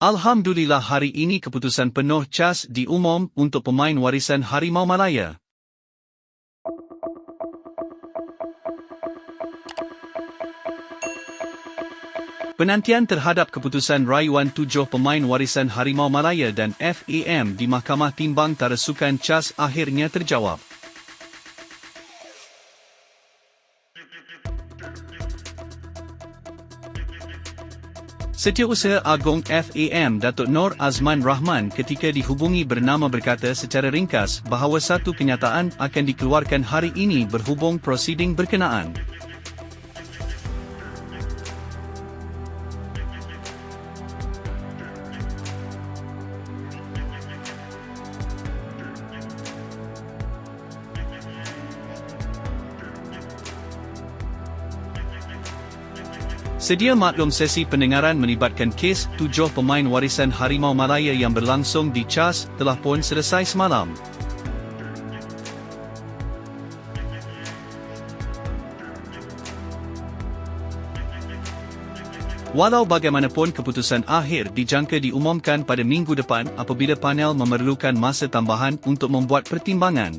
Alhamdulillah hari ini keputusan penuh CAS diumum untuk pemain warisan Harimau Malaya. Penantian terhadap keputusan rayuan 7 pemain warisan Harimau Malaya dan FAM di Mahkamah Timbang Tarasukan CAS akhirnya terjawab. Setiausaha Agong FAM Datuk Nor Azman Rahman ketika dihubungi bernama berkata secara ringkas bahawa satu kenyataan akan dikeluarkan hari ini berhubung prosiding berkenaan. Sedia maklum sesi pendengaran melibatkan kes 7 pemain warisan Harimau Malaya yang berlangsung di CAS telah pun selesai semalam. Walau bagaimanapun keputusan akhir dijangka diumumkan pada minggu depan apabila panel memerlukan masa tambahan untuk membuat pertimbangan.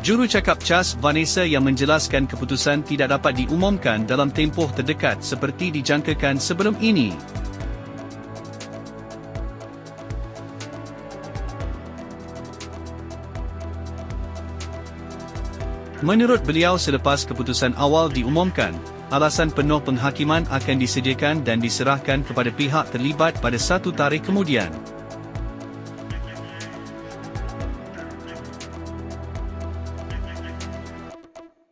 Jurucakap CAS Vanessa yang menjelaskan keputusan tidak dapat diumumkan dalam tempoh terdekat seperti dijangkakan sebelum ini. Menurut beliau selepas keputusan awal diumumkan, alasan penuh penghakiman akan disediakan dan diserahkan kepada pihak terlibat pada 1 tarikh kemudian.